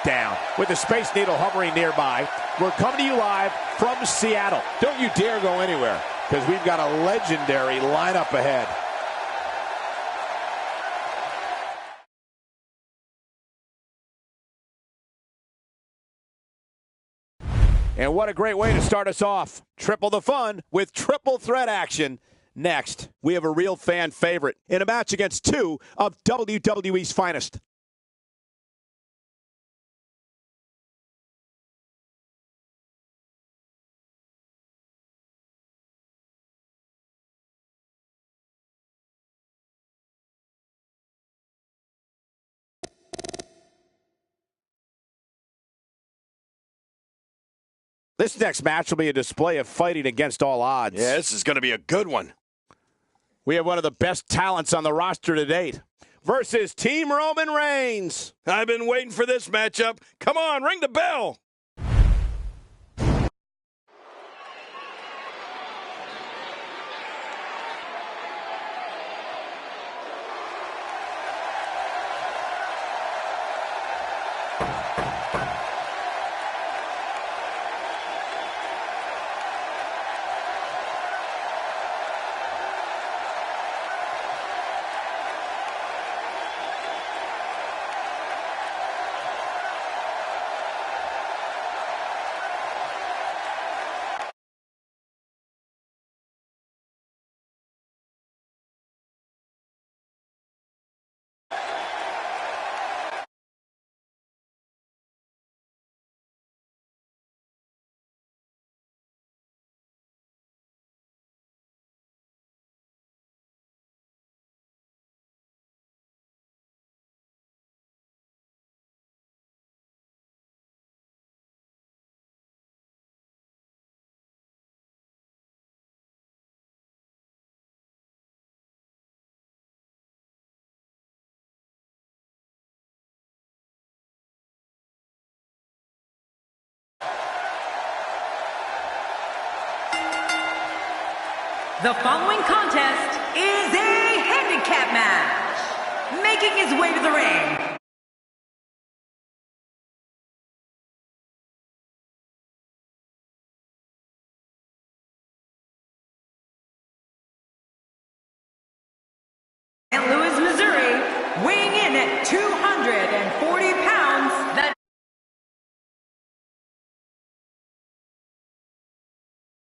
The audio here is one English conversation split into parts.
down. With the Space Needle hovering nearby, we're coming to you live from Seattle. Don't you dare go anywhere, because we've got a legendary lineup ahead. And what a great way to start us off. Triple the fun with triple threat action. Next, we have a real fan favorite in a match against two of WWE's finest. This next match will be a display of fighting against all odds. Yeah, this is going to be a good one. We have one of the best talents on the roster to date versus Team Roman Reigns. I've been waiting for this matchup. Come on, ring the bell. The following contest is a handicap match. Making his way to the ring, St. Louis, Missouri, weighing in at 240 pounds, the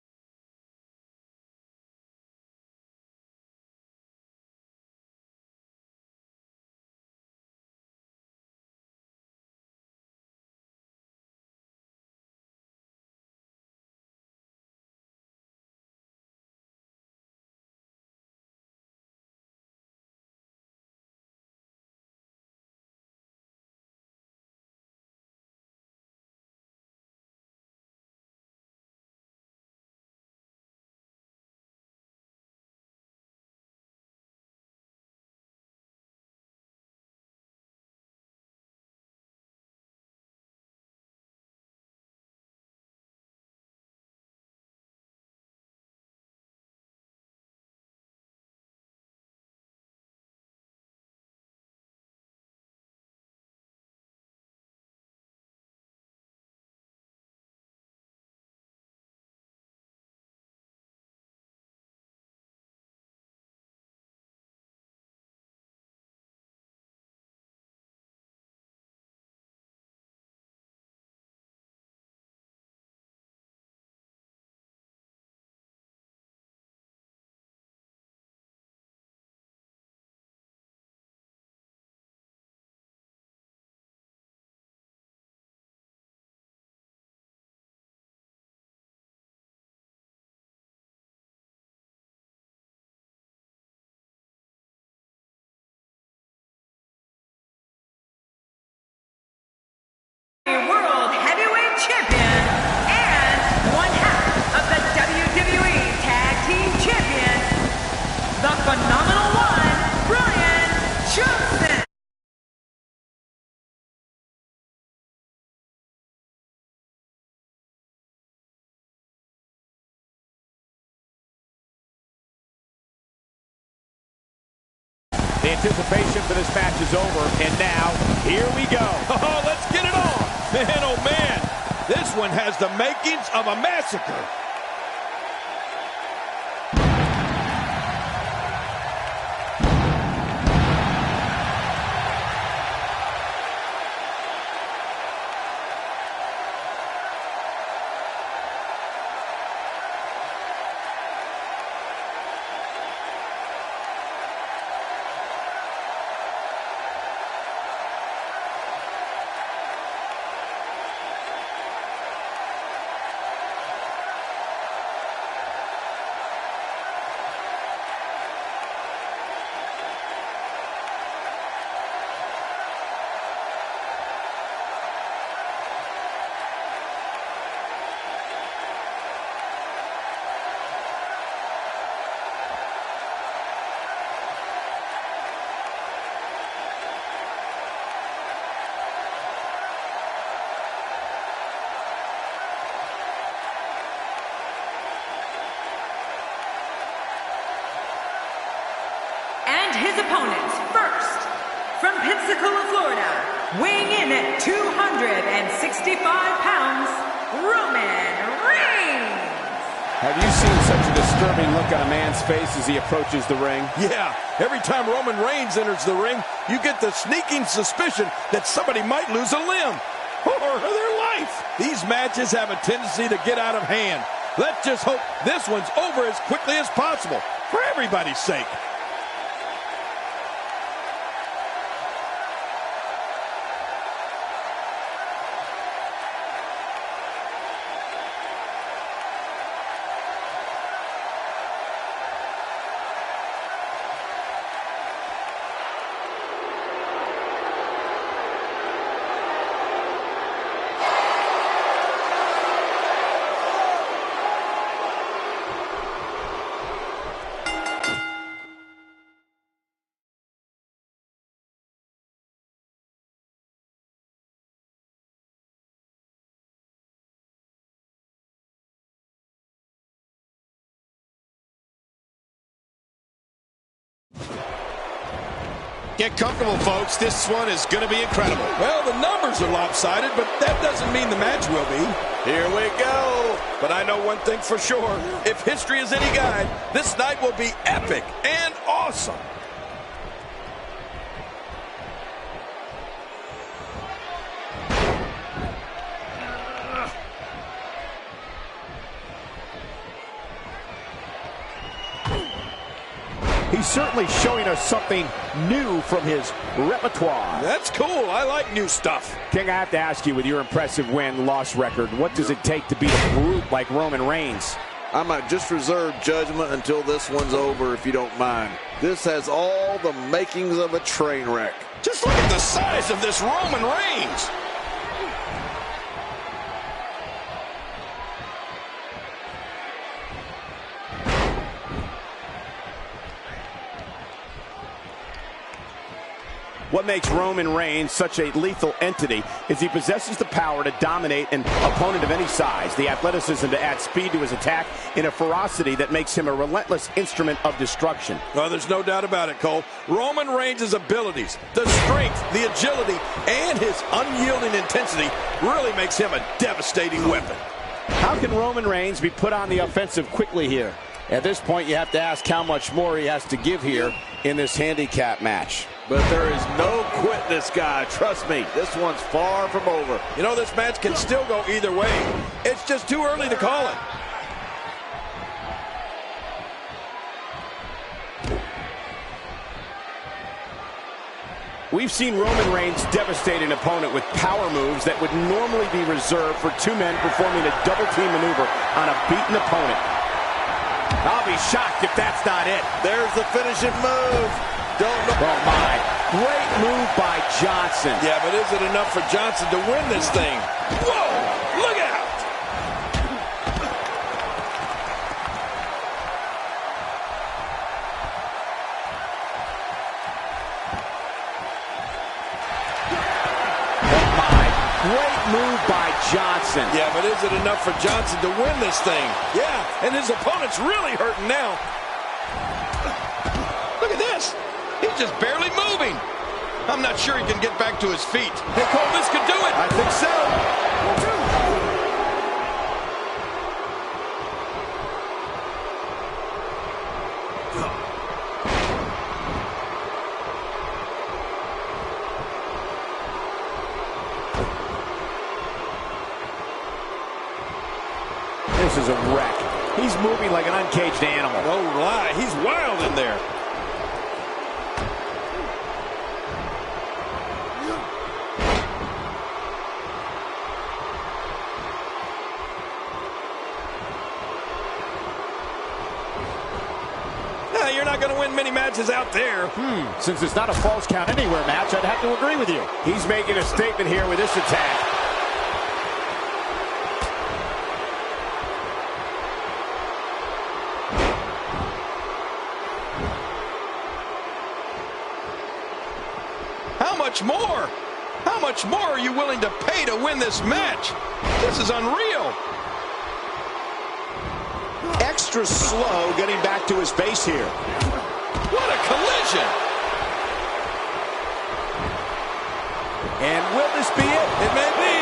World Heavyweight Champion and one half of the WWE Tag Team Champion, the phenomenal one, Brian Johnson. The anticipation for this match is over, and now, here we go. Oh, let's get it on. one has the makings of a massacre. His opponents, first, from Pensacola, Florida, weighing in at 265 pounds, Roman Reigns. Have you seen such a disturbing look on a man's face as he approaches the ring? Yeah, every time Roman Reigns enters the ring, you get the sneaking suspicion that somebody might lose a limb or their life. These matches have a tendency to get out of hand. Let's just hope this one's over as quickly as possible, for everybody's sake. Get comfortable, folks. This one is going to be incredible. Well, the numbers are lopsided, but that doesn't mean the match will be. Here we go. But I know one thing for sure. If history is any guide, this night will be epic and awesome. He's certainly showing us something new from his repertoire. That's cool. I like new stuff. King, I have to ask you, with your impressive win-loss record, what does it take to beat a brute like Roman Reigns? I might just reserve judgment until this one's over, if you don't mind. This has all the makings of a train wreck. Just look at the size of this Roman Reigns. What makes Roman Reigns such a lethal entity is he possesses the power to dominate an opponent of any size, the athleticism to add speed to his attack, and a ferocity that makes him a relentless instrument of destruction. Well, there's no doubt about it, Cole. Roman Reigns' abilities, the strength, the agility, and his unyielding intensity really makes him a devastating weapon. How can Roman Reigns be put on the offensive quickly here? At this point, you have to ask how much more he has to give here in this handicap match. But there is no quit this guy. Trust me, this one's far from over. You know, this match can still go either way. It's just too early to call it. We've seen Roman Reigns devastate an opponent with power moves that would normally be reserved for two men performing a double-team maneuver on a beaten opponent. I'll be shocked if that's not it. There's the finishing move. Don't know. Oh, my. Great move by Johnson. Yeah, but is it enough for Johnson to win this thing? Whoa! Look out! Oh, my. Great move by Johnson. Yeah, but is it enough for Johnson to win this thing? Yeah, and his opponent's really hurting now. Look at this. He's just barely moving. I'm not sure he can get back to his feet. Hey, Cole, this could do it. I think so. is a wreck. He's moving like an uncaged animal. No lie, he's wild in there. You're not going to win many matches out there. Since it's not a false count anywhere match, I'd have to agree with you. He's making a statement here with this attack. How much more? How much more are you willing to pay to win this match? This is unreal. Extra slow getting back to his base here. What a collision! And will this be it? It may be.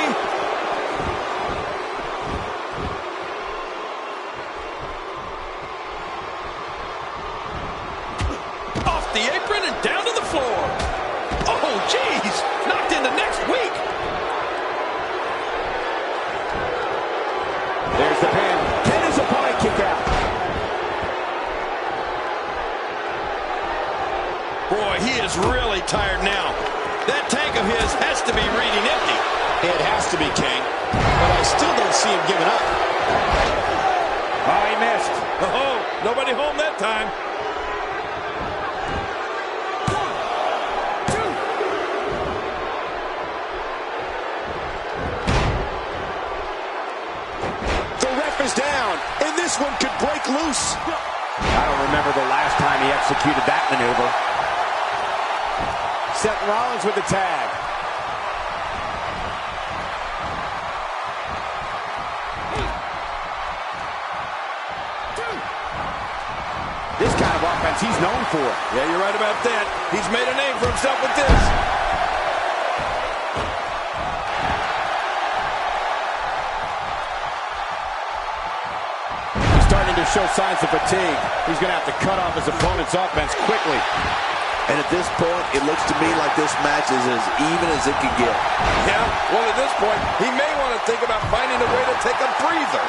Off the apron and down to the floor. Oh, jeez! Knocked into next week. There's the pin. Can his opponent kick out? Boy, he is really tired now. That tank of his has to be reading empty. It has to be, King. But I still don't see him giving up. Oh, he missed. Oh, nobody home that time. The ref is down, and this one could break loose. I don't remember the last time he executed that maneuver. Seth Rollins with the tag. This kind of offense he's known for. Yeah, you're right about that. He's made a name for himself with this. He's starting to show signs of fatigue. He's going to have to cut off his opponent's offense quickly. And at this point, it looks to me like this match is as even as it can get. Yeah, well, at this point, he may want to think about finding a way to take a breather.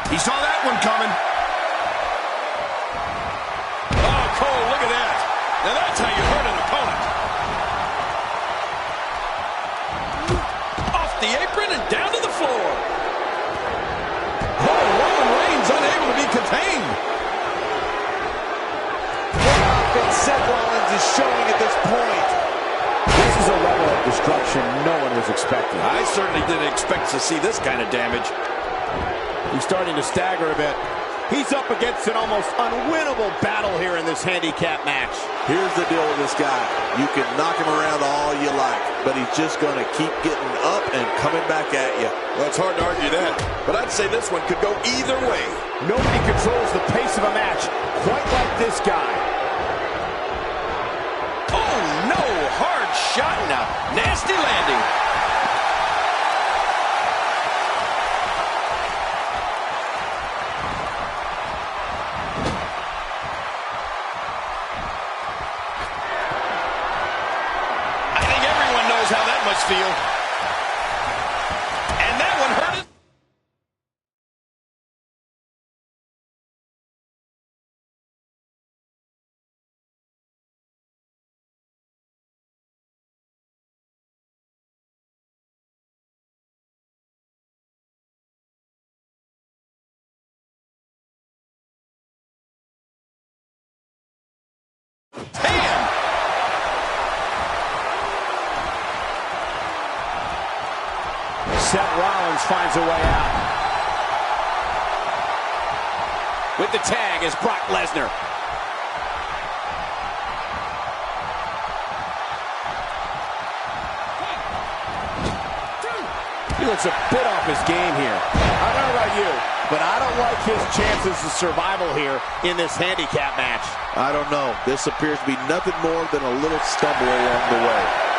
He saw that one coming. Oh, Cole, look at that. Now that's how you hurt an opponent. Off the apron and down to the floor. Oh, Roman Reigns unable to be contained. What offense Seth Rollins is showing at this point. This is a level of destruction no one was expecting. I certainly didn't expect to see this kind of damage. He's starting to stagger a bit. He's up against an almost unwinnable battle here in this handicap match. Here's the deal with this guy. You can knock him around all you like, but he's just going to keep getting up and coming back at you. Well, it's hard to argue that, but I'd say this one could go either way. Nobody controls the pace of a match quite like this guy. Oh, no! Hard shot and a nasty landing. How that must feel. And that one hurt it. Seth Rollins finds a way out. With the tag is Brock Lesnar. He looks a bit off his game here. I don't know about you, but I don't like his chances of survival here in this handicap match. I don't know. This appears to be nothing more than a little stumble along the way.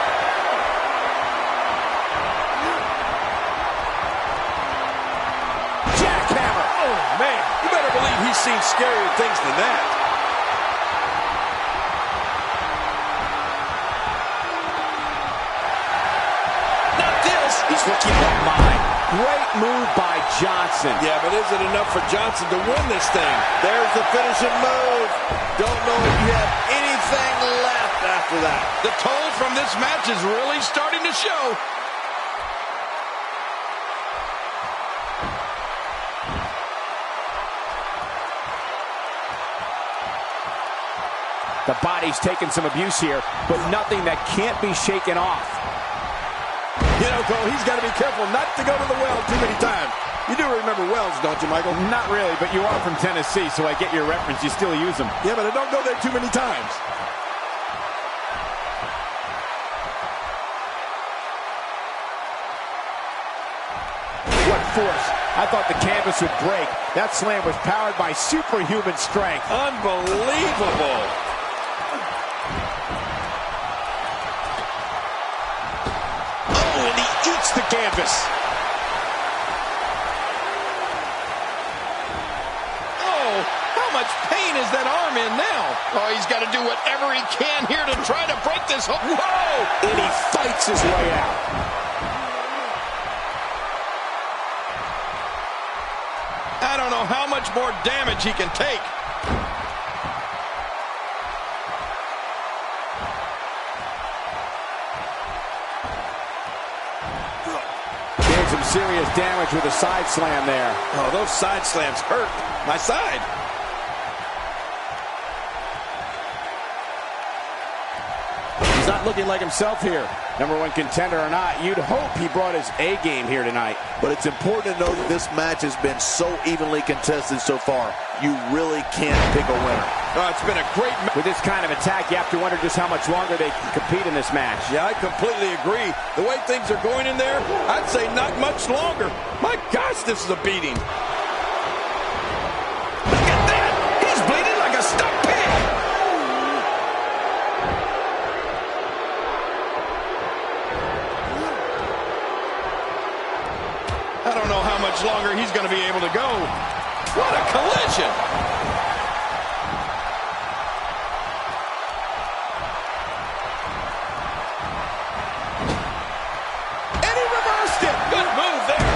Man, you better believe he's seen scarier things than that. Now looking at mine. Great move by Johnson. Yeah, but is it enough for Johnson to win this thing? There's the finishing move. Don't know if you have anything left after that. The toll from this match is really starting to show. The body's taking some abuse here, but nothing that can't be shaken off. You know, Cole, he's got to be careful not to go to the well too many times. You do remember wells, don't you, Michael? Not really, but you are from Tennessee, so I get your reference. You still use them. Yeah, but I don't go there too many times. What force. I thought the canvas would break. That slam was powered by superhuman strength. Unbelievable. Oh, and he eats the canvas. Oh, how much pain is that arm in now? Oh, he's got to do whatever he can here to try to break this. Whoa! And he fights his way out. I don't know how much more damage he can take. Did some serious damage with a side slam there. Oh, those side slams hurt my side. He's not looking like himself here. Number one contender or not, you'd hope he brought his A game here tonight. But it's important to know that this match has been so evenly contested so far. You really can't pick a winner. Oh, it's been a great match. With this kind of attack, you have to wonder just how much longer they can compete in this match. Yeah, I completely agree. The way things are going in there, I'd say not much longer. My gosh, this is a beating. Look at that! He's bleeding like a stuck pig! I don't know how much longer he's going to be able to go. What a collision! And he reversed it! Good move there!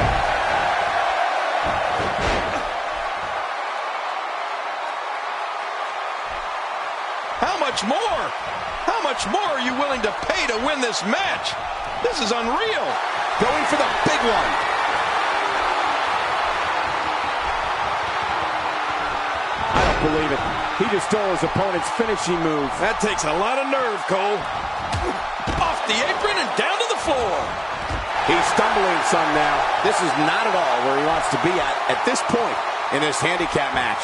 How much more? How much more are you willing to pay to win this match? This is unreal! Going for the big one. Believe it. He just stole his opponent's finishing move. That takes a lot of nerve, Cole. Off the apron and down to the floor. He's stumbling some now. This is not at all where he wants to be at this point in this handicap match.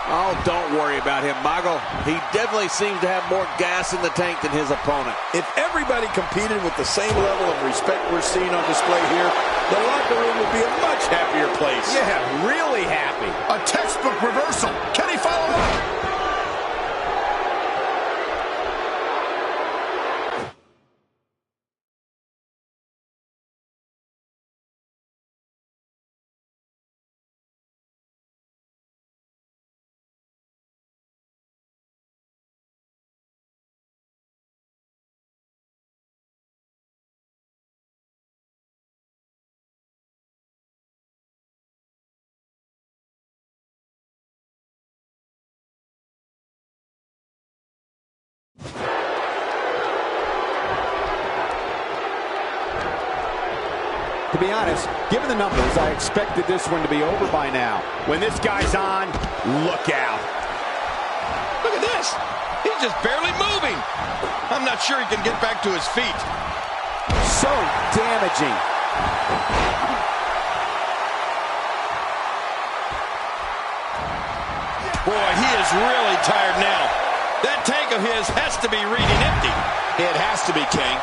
Oh, don't worry about him, Michael. He definitely seems to have more gas in the tank than his opponent. If everybody competed with the same level of respect we're seeing on display here, the locker room would be a much happier place. Yeah, really happy. A textbook reversal. Can he follow up? To be honest, given the numbers, I expected this one to be over by now. When this guy's on, look out. Look at this. He's just barely moving. I'm not sure he can get back to his feet. So damaging. Boy, he is really tired now. That tank of his has to be reading empty. It has to be, King.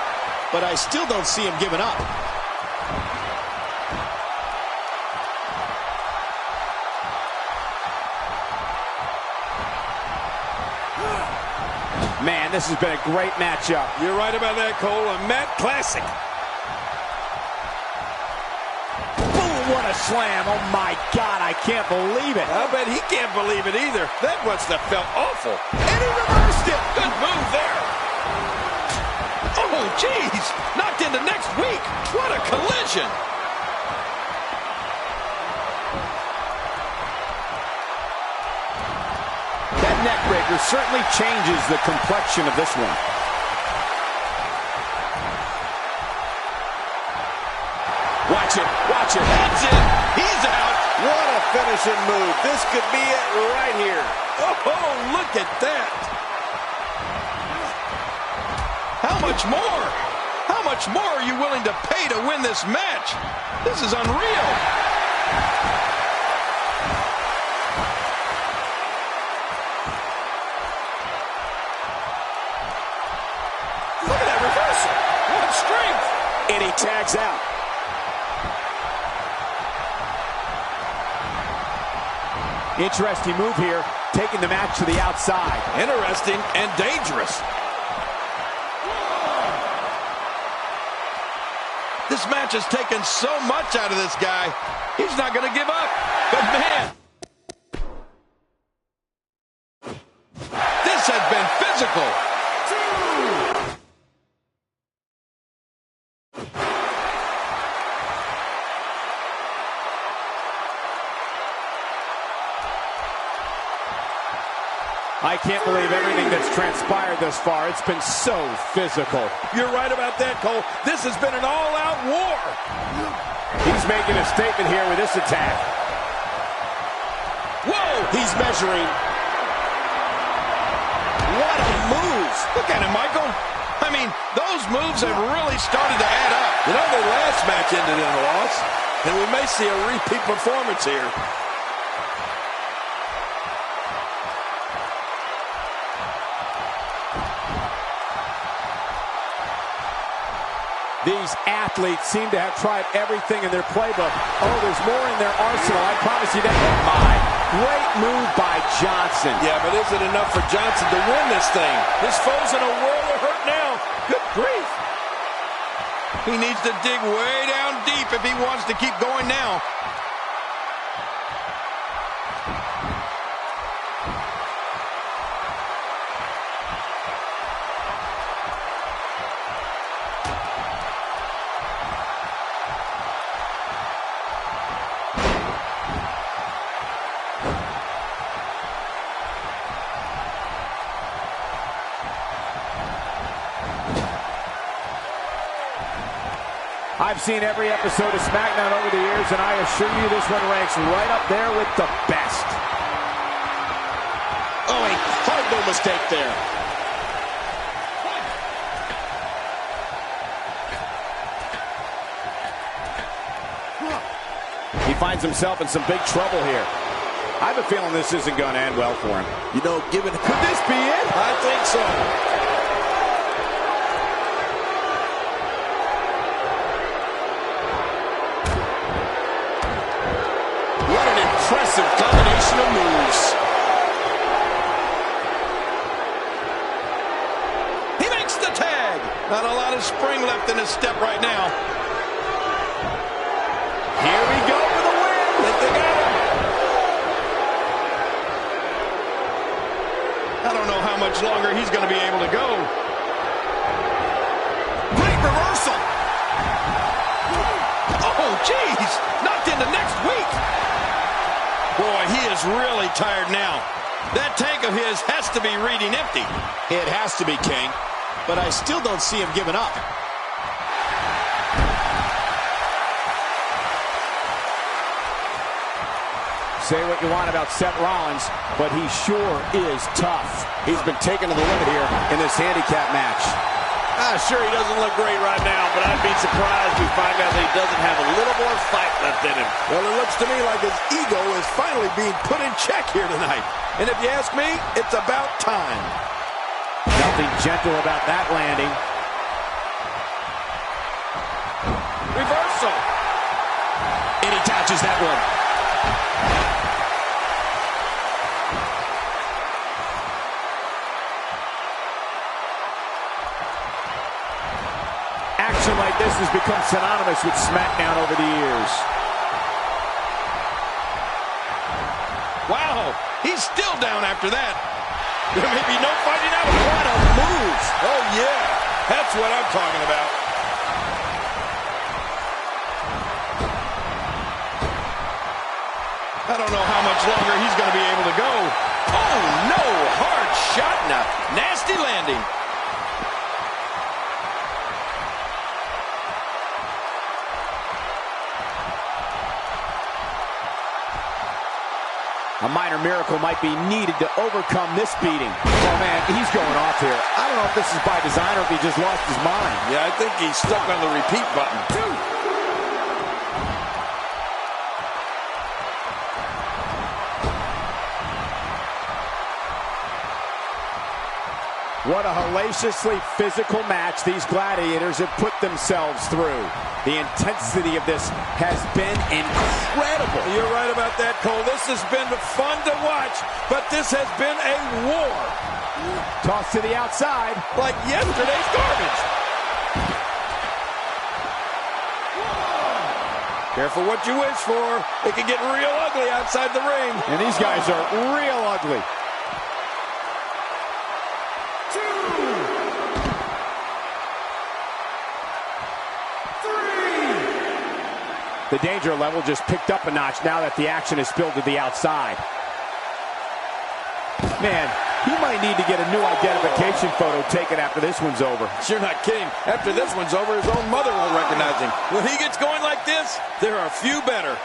But I still don't see him giving up. Man, this has been a great matchup. You're right about that, Cole. A Matt classic. Boom, what a slam. Oh, my God, I can't believe it. I bet he can't believe it either. That must have felt awful. And he reversed it. Good move there. Oh, jeez. Knocked into into next week. What a collision. That neck breaker certainly changes the complexion of this one. Watch it, watch it. That's it. He's out. What a finishing move. This could be it right here. Oh, look at that. How much more? How much more are you willing to pay to win this match? This is unreal. Look at that reversal. What strength. And he tags out. Interesting move here, taking the match to the outside. Interesting and dangerous. This match has taken so much out of this guy. He's not going to give up. But man, this has been physical. I can't believe everything that's transpired thus far. It's been so physical. You're right about that, Cole. This has been an all-out war. He's making a statement here with this attack. Whoa! He's measuring. What a move! Look at him, Michael. I mean, those moves have really started to add up. You know, their last match ended in a loss, and we may see a repeat performance here. These athletes seem to have tried everything in their playbook. Oh, there's more in their arsenal. I promise you that. Oh, my. Great move by Johnson. Yeah, but is it enough for Johnson to win this thing? His foe's in a world of hurt now. Good grief. He needs to dig way down deep if he wants to keep going now. I've seen every episode of SmackDown over the years, and I assure you this one ranks right up there with the best. Oh, a cardinal mistake there. He finds himself in some big trouble here. I have a feeling this isn't going to end well for him. You know, given... Could this be it? I think so. Impressive combination of moves. He makes the tag. Not a lot of spring left in his step right now. Here we go for the win. They got him. I don't know how much longer he's going to be able to go. Great reversal. Oh, geez. Knocked into next week. Boy, he is really tired now. That tank of his has to be reading empty. It has to be, King, but I still don't see him giving up. Say what you want about Seth Rollins, but he sure is tough. He's been taken to the limit here in this handicap match. Sure, he doesn't look great right now, but I'd be surprised if we find out that he doesn't have a little more fight left in him. Well, it looks to me like his ego is finally being put in check here tonight. And if you ask me, it's about time. Nothing gentle about that landing. Reversal. And he catches that one. Action like this has become synonymous with SmackDown over the years. Wow, he's still down after that. There may be no fighting out. What a move. Oh, yeah, that's what I'm talking about. longer he's going to be able to go. Oh, no. Hard shot and a nasty landing. A minor miracle might be needed to overcome this beating. Oh, man, he's going off here. I don't know if this is by design or if he just lost his mind. Yeah, I think he's stuck on the repeat button. What a hellaciously physical match these gladiators have put themselves through. The intensity of this has been incredible. You're right about that, Cole. This has been fun to watch, but this has been a war. Toss to the outside. Like yesterday's garbage. Careful what you wish for. It can get real ugly outside the ring. And these guys are real ugly. The danger level just picked up a notch now that the action is spilled to the outside. Man, he might need to get a new identification photo taken after this one's over. You're not kidding. After this one's over, his own mother won't recognize him. When he gets going like this, there are a few better.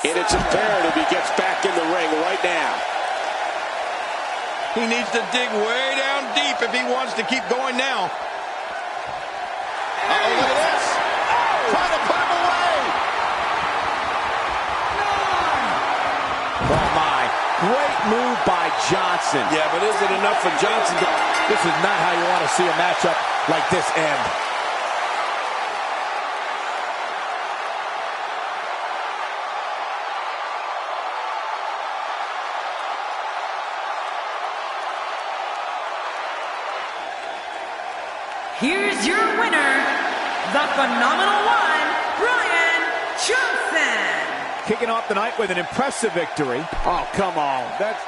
6. And it's imperative he gets back in the ring right now. He needs to dig way down deep if he wants to keep going now. Uh-oh, look at this. Oh, trying to put him away. 9. Oh, my. Great move by Johnson. Yeah, but is it enough for Johnson? This is not how you want to see a matchup like this end. Here's your winner, the phenomenal one, Brian Johnson. Kicking off the night with an impressive victory. Oh, come on. That's